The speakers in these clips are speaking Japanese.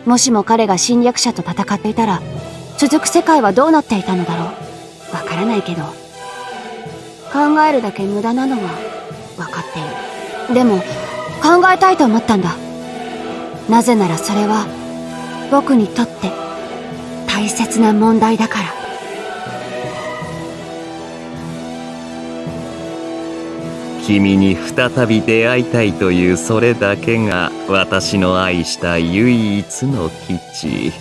もしも彼が侵略者と戦っていたら、続く世界はどうなっていたのだろう。わからないけど、考えるだけ無駄なのはわかっている。でも考えたいと思ったんだ。なぜならそれは僕にとって大切な問題だから。君に再び出会いたいというそれだけが私の愛した唯一の基地。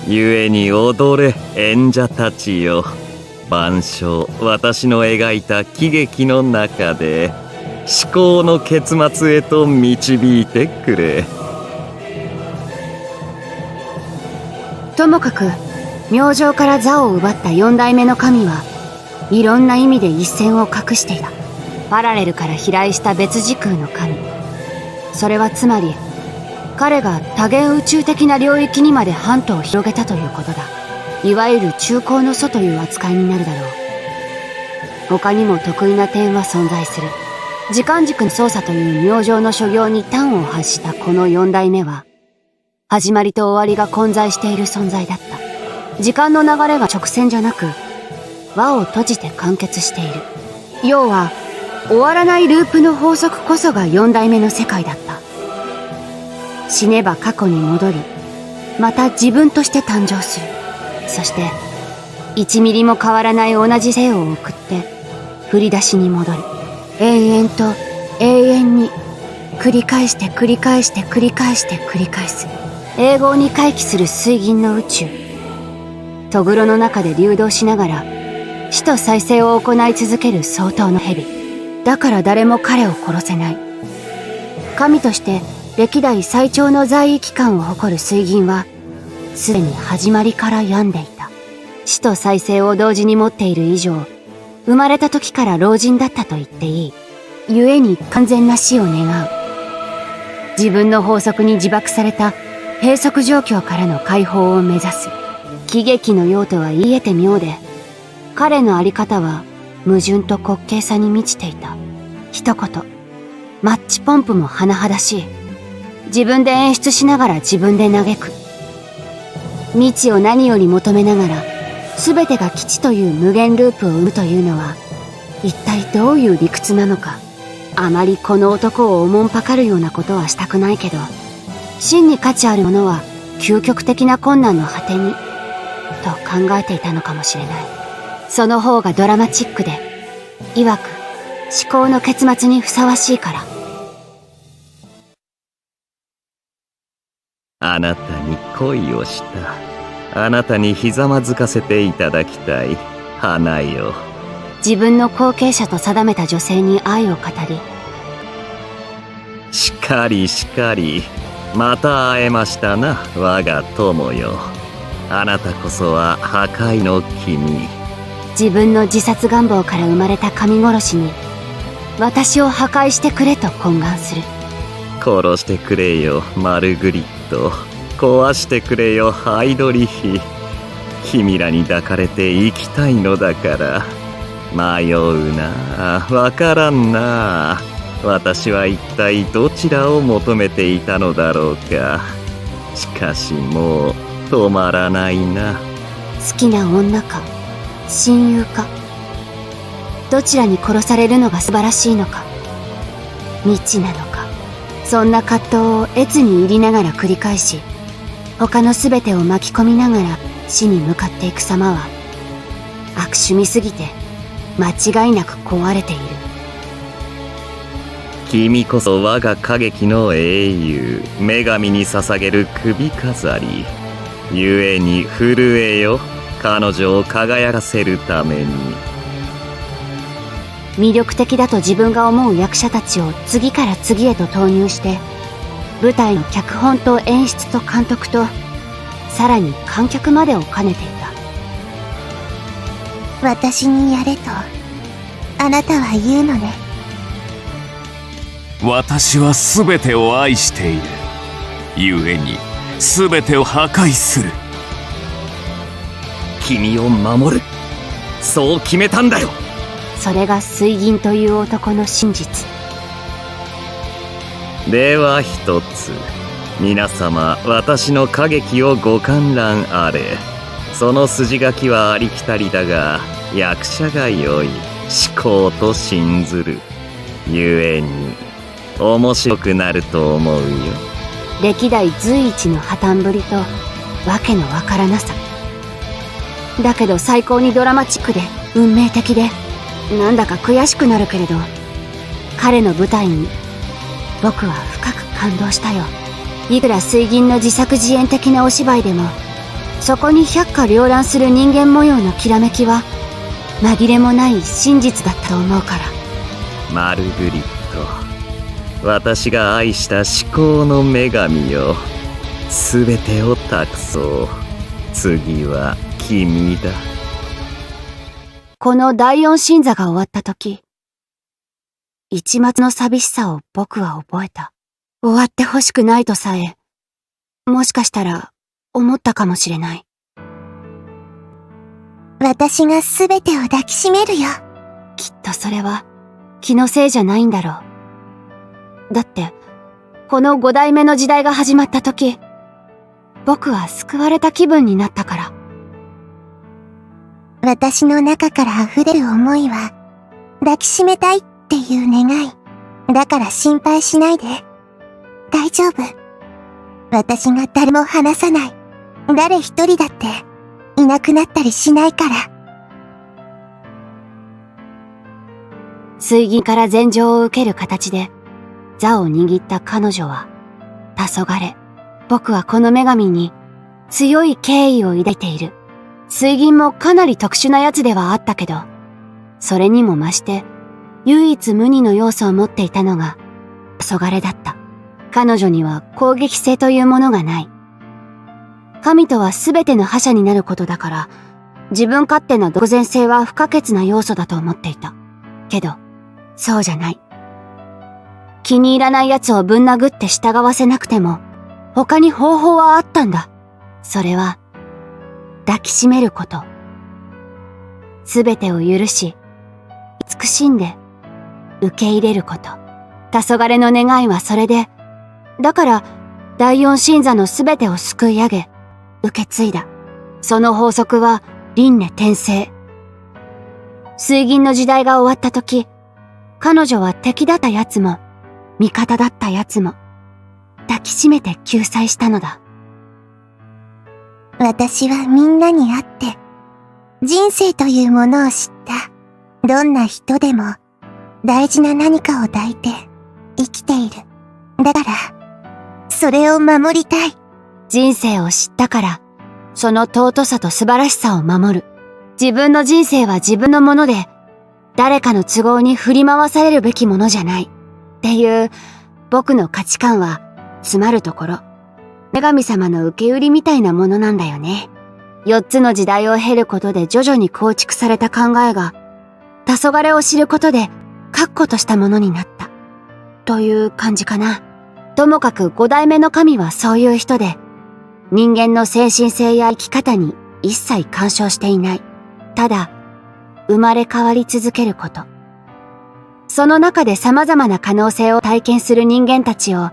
故に踊れ演者たちよ。万象私の描いた喜劇の中で至高の結末へと導いてくれ。ともかく明星から座を奪った四代目の神はいろんな意味で一線を画していた。パラレルから飛来した別時空の神。それはつまり彼が多元宇宙的な領域にまで版図を広げたということだ。いわゆる中高の祖という扱いになるだろう。他にも得意な点は存在する。時間軸の操作という明星の所業に端を発したこの四代目は始まりと終わりが混在している存在だった。時間の流れが直線じゃなく輪を閉じて完結している。要は終わらないループの法則こそが四代目の世界だった。死ねば過去に戻り、また自分として誕生する。そして1ミリも変わらない同じ生を送って振り出しに戻る。延々と永遠に繰り返して繰り返して繰り返して繰り返す。永劫に回帰する水銀の宇宙。トグロの中で流動しながら死と再生を行い続ける相当の蛇。だから誰も彼を殺せない。神として歴代最長の在位期間を誇る水銀はすでに始まりから病んでいた。死と再生を同時に持っている以上、生まれた時から老人だったと言っていい。故に完全な死を願う。自分の法則に自爆された閉塞状況からの解放を目指す。喜劇のようとは言い得て妙で、彼のあり方は矛盾と滑稽さに満ちていた。一言、マッチポンプも甚だしい。自分で演出しながら自分で嘆く。未知を何より求めながら、全てが基地という無限ループを生むというのは、一体どういう理屈なのか。あまりこの男をおもんぱかるようなことはしたくないけど、真に価値あるものは究極的な困難の果てに、と考えていたのかもしれない。その方がドラマチックで、曰く至高の結末にふさわしいから。あなたに恋をした。あなたにひざまずかせていただきたい花よ。自分の後継者と定めた女性に愛を語り、しかりしかり、また会えましたな、我が友よ。あなたこそは破壊の君。自分の自殺願望から生まれた神殺しに私を破壊してくれと懇願する。殺してくれよマルグリット。壊してくれよハイドリヒ。君らに抱かれて生きたいのだから。迷うな、わからんな。私は一体どちらを求めていたのだろうか。しかしもう止まらないな。好きな女か親友か、どちらに殺されるのが素晴らしいのか、未知なのか。そんな葛藤を越に入りながら繰り返し、他の全てを巻き込みながら死に向かっていく様は悪趣味すぎて間違いなく壊れている。君こそ我が歌劇の英雄、女神に捧げる首飾り。故に震えよ、彼女を輝かせるために。魅力的だと自分が思う役者たちを次から次へと投入して、舞台の脚本と演出と監督と、さらに観客までを兼ねていた。私にやれとあなたは言うのね。私は全てを愛している。故に全てを破壊する。君を守る、そう決めたんだよ。それが水銀という男の真実。では一つ、皆様、私の歌劇をご観覧あれ。その筋書きはありきたりだが、役者が良い、思考と信ずる。ゆえに、面白くなると思うよ。歴代随一の破綻ぶりと、わけのわからなさ。だけど最高にドラマチックで、運命的で、なんだか悔しくなるけれど、彼の舞台に、僕は深く感動したよ。いくら水銀の自作自演的なお芝居でも、そこに百花繚乱する人間模様のきらめきは、紛れもない真実だったと思うから。マルグリット、私が愛した至高の女神よ。すべてを託そう。次は君だ。この第四神座が終わった時、一抹の寂しさを僕は覚えた。終わってほしくないとさえ、もしかしたら思ったかもしれない。私がすべてを抱きしめるよ。きっとそれは気のせいじゃないんだろう。だって、この五代目の時代が始まった時、僕は救われた気分になったから。私の中から溢れる思いは、抱きしめたいっていう願い。だから心配しないで。大丈夫。私が誰も話さない。誰一人だって、いなくなったりしないから。水銀から禅譲を受ける形で、座を握った彼女は、黄昏。僕はこの女神に、強い敬意を抱いている。水銀もかなり特殊なやつではあったけど、それにも増して、唯一無二の要素を持っていたのが、黄昏だった。彼女には攻撃性というものがない。神とは全ての覇者になることだから、自分勝手な独善性は不可欠な要素だと思っていた。けど、そうじゃない。気に入らない奴をぶん殴って従わせなくても、他に方法はあったんだ。それは、抱きしめること。すべてを許し、慈しんで、受け入れること。黄昏の願いはそれで、だから、第四神座のすべてをすくい上げ、受け継いだ。その法則は、輪廻転生。水銀の時代が終わった時、彼女は敵だった奴も、味方だった奴も、抱きしめて救済したのだ。私はみんなに会って、人生というものを知った。どんな人でも、大事な何かを抱いて、生きている。だから、それを守りたい。人生を知ったから、その尊さと素晴らしさを守る。自分の人生は自分のもので、誰かの都合に振り回されるべきものじゃない。っていう、僕の価値観は、つまるところ、女神様の受け売りみたいなものなんだよね。4つの時代を経ることで徐々に構築された考えが、黄昏を知ることで、確固としたものになった。という感じかな。ともかく5代目の神はそういう人で、人間の精神性や生き方に一切干渉していない。ただ、生まれ変わり続けること。その中で様々な可能性を体験する人間たちを、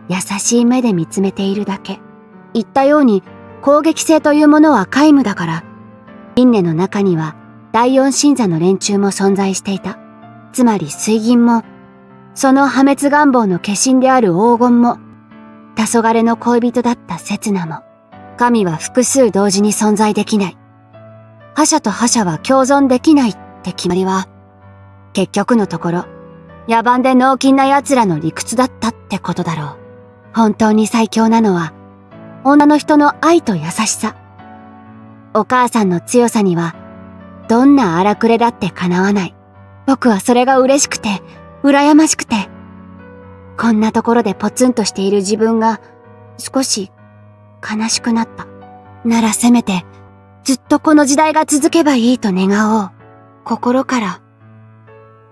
優しい目で見つめているだけ。言ったように、攻撃性というものは皆無だから、輪廻の中には第四神座の連中も存在していた。つまり水銀も、その破滅願望の化身である黄金も、黄昏の恋人だった刹那も、神は複数同時に存在できない。覇者と覇者は共存できないって決まりは、結局のところ、野蛮で脳筋な奴らの理屈だったってことだろう。本当に最強なのは、女の人の愛と優しさ。お母さんの強さには、どんな荒くれだってかなわない。僕はそれが嬉しくて、羨ましくて。こんなところでポツンとしている自分が、少し、悲しくなった。ならせめて、ずっとこの時代が続けばいいと願おう。心から、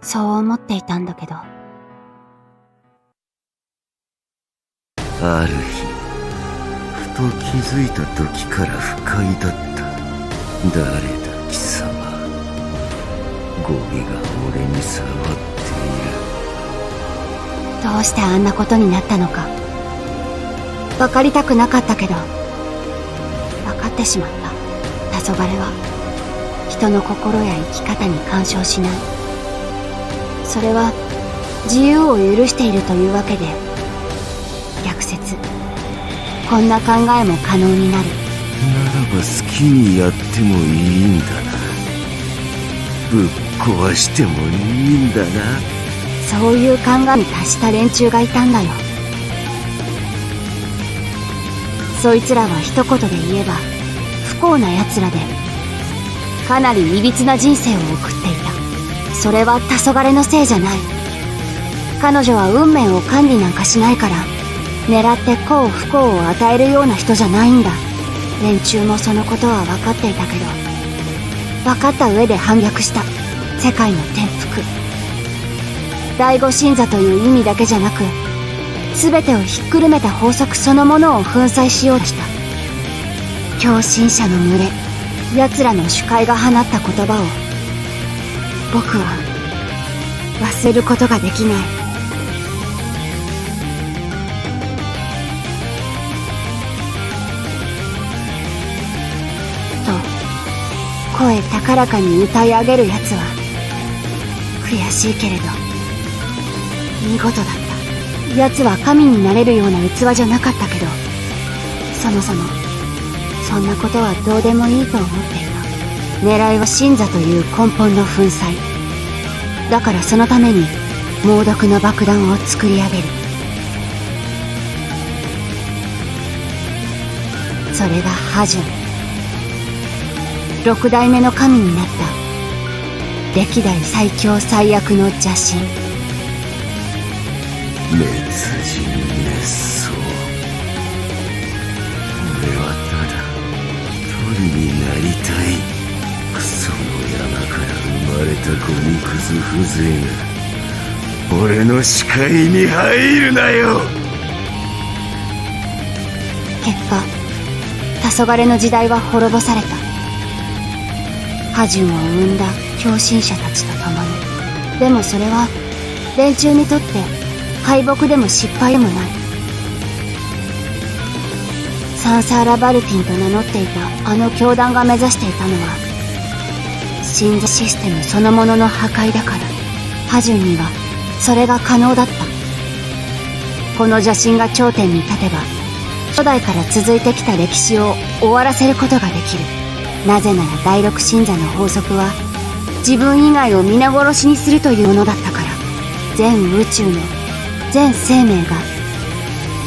そう思っていたんだけど。ある日、ふと気づいた時から不快だった。誰だ貴様。ゴミが俺に触っている。どうしてあんなことになったのか。分かりたくなかったけど、分かってしまった。黄昏は人の心や生き方に干渉しない。それは自由を許しているというわけで、逆説、こんな考えも可能になる。ならば好きにやってもいいんだな。ぶっ壊してもいいんだな。そういう考えに達した連中がいたんだよ。そいつらは一言で言えば不幸な奴らで、かなり歪な人生を送っていた。それは黄昏のせいじゃない。彼女は運命を管理なんかしないから、狙って幸不幸を与えるような人じゃないんだ。連中もそのことは分かっていたけど、分かった上で反逆した。世界の転覆、第五神座という意味だけじゃなく、全てをひっくるめた法則そのものを粉砕しようとした。狂信者の群れ、奴らの主会が放った言葉を僕は忘れることができない。と声高らかに歌い上げる奴は悔しいけれど見事だった。奴は神になれるような器じゃなかったけど、そもそもそんなことはどうでもいいと思っていた。狙いは神座という根本の粉砕だから、そのために猛毒の爆弾を作り上げる。それがハジュン、六代目の神になった歴代最強最悪の邪神。滅人滅相。俺はただ鳥になりたい。クソの山から生まれたゴミクズ風情が俺の視界に入るなよ。結果、黄昏の時代は滅ぼされた。ハジュンを生んだ狂信者たちと共に。でもそれは連中にとって敗北でも失敗でもない。サンサーラ・バルティンと名乗っていたあの教団が目指していたのは神座システムそのものの破壊だから、ハジュンにはそれが可能だった。この邪神が頂点に立てば初代から続いてきた歴史を終わらせることができる。なぜなら第六神座の法則は自分以外を皆殺しにするというものだったから。全宇宙の全生命が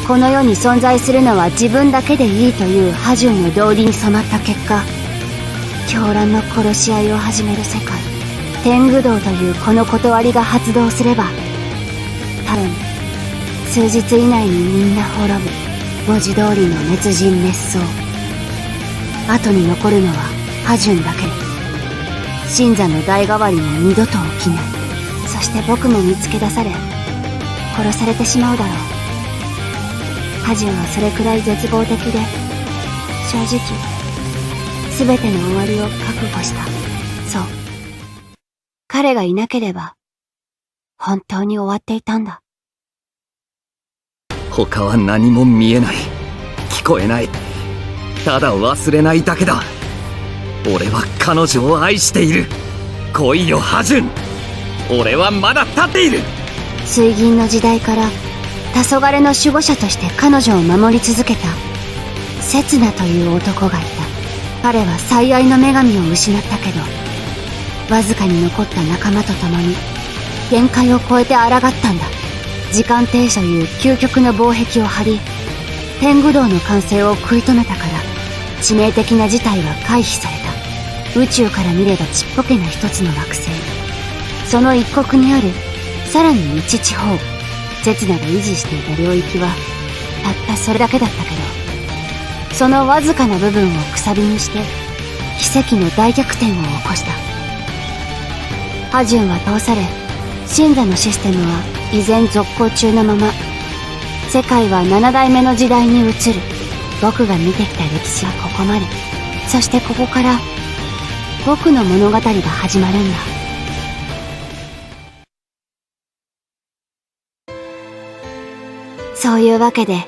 この世に存在するのは自分だけでいいというハジュンの道理に染まった結果、狂乱の殺し合いを始める世界、天狗道というこの断りが発動すれば、多分数日以内にみんな滅ぶ。文字通りの滅人滅相。後に残るのはハジュンだけ。神座の代替わりも二度と起きない。そして僕も見つけ出され殺されてしまうだろう。ハジュンはそれくらい絶望的で、正直全ての終わりを覚悟した。そう、彼がいなければ本当に終わっていたんだ。他は何も見えない、聞こえない、ただ忘れないだけだ。俺は彼女を愛している。来いよハジュン、俺はまだ立っている。水銀の時代から黄昏の守護者として彼女を守り続けたセツナという男がいた。彼は最愛の女神を失ったけど、わずかに残った仲間と共に限界を超えて抗ったんだ。時間停止という究極の防壁を張り、天狗道の完成を食い止めたから致命的な事態は回避された。宇宙から見ればちっぽけな一つの惑星、その一国にあるさらに一地方、セツナが維持していた領域はたったそれだけだったけど、そのわずかな部分をくさびにして奇跡の大逆転を起こした。ハジュンは倒され、神座のシステムは依然続行中のまま、世界は7代目の時代に移る。僕が見てきた歴史はここまで。そしてここから僕の物語が始まるんだ。そういうわけで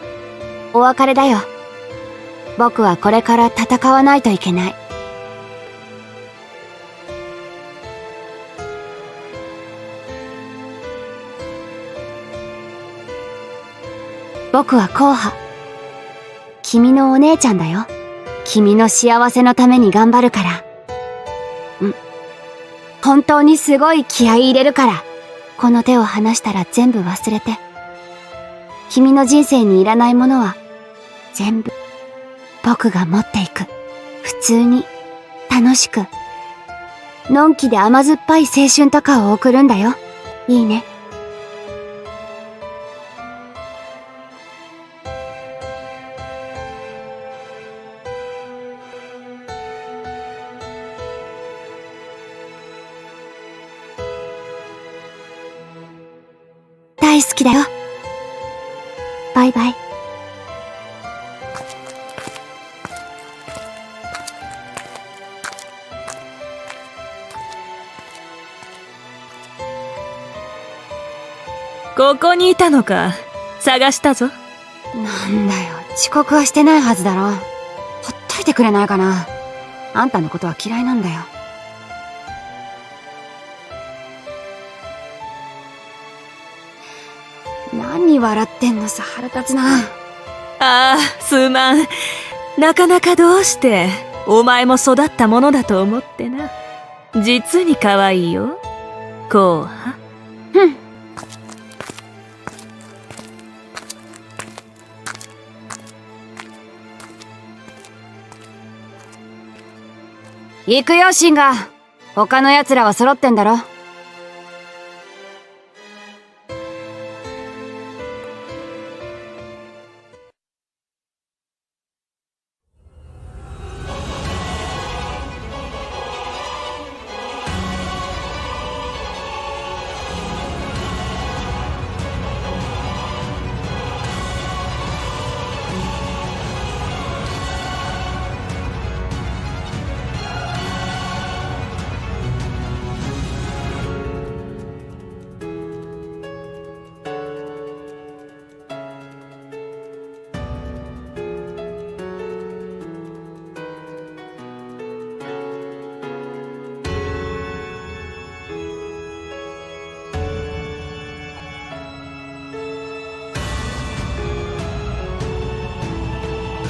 お別れだよ。僕はこれから戦わないといけない。僕はコーハ。君のお姉ちゃんだよ。君の幸せのために頑張るから。本当にすごい気合い入れるから。この手を離したら全部忘れて。君の人生にいらないものは全部僕が持っていく。普通に楽しくのんきで甘酸っぱい青春とかを送るんだよ。いいね。大好きだよ。バイバイ。ここにいたのか。探したぞ。なんだよ、遅刻はしてないはずだろ。ほっといてくれないかな。あんたのことは嫌いなんだよ。何笑ってんのさ、腹立つな。ああ、すまん。なかなかどうして、お前も育ったものだと思ってな。実に可愛いよ。コーハ。うん。行くよ、シンガ。他の奴らは揃ってんだろ。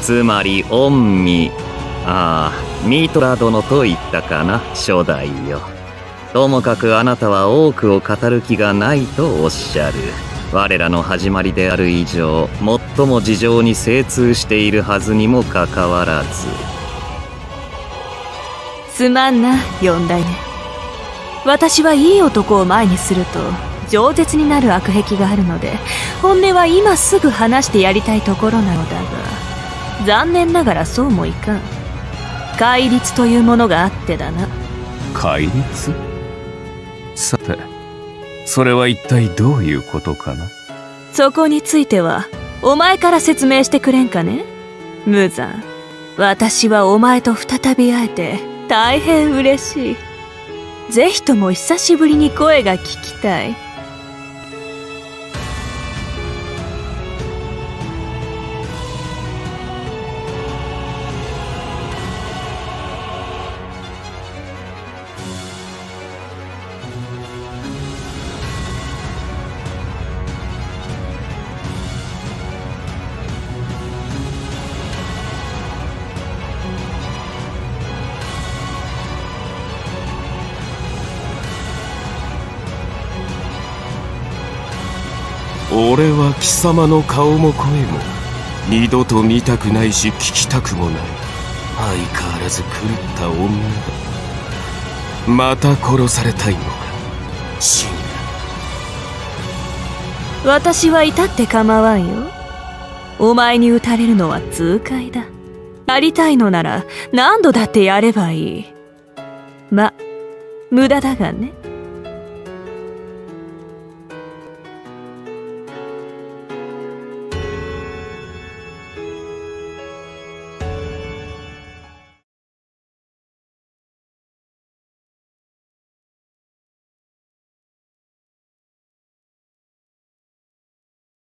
つまり御身、ミートラ殿と言ったかな、初代よ。ともかくあなたは多くを語る気がないとおっしゃる。我らの始まりである以上、最も事情に精通しているはずにもかかわらず。すまんな、四代目。私はいい男を前にすると饒舌になる悪癖があるので、本音は今すぐ話してやりたいところなのだが、残念ながらそうもいかん。戒律というものがあってだな。戒律？さて、それは一体どういうことかな？そこについてはお前から説明してくれんかね。無惨。私はお前と再び会えて大変嬉しい。ぜひとも久しぶりに声が聞きたい。俺は貴様の顔も声も二度と見たくないし聞きたくもない。相変わらず狂った女だ。また殺されたいのか、シング。私は至って構わんよ。お前に撃たれるのは痛快だ。やりたいのなら何度だってやればいい。無駄だがね。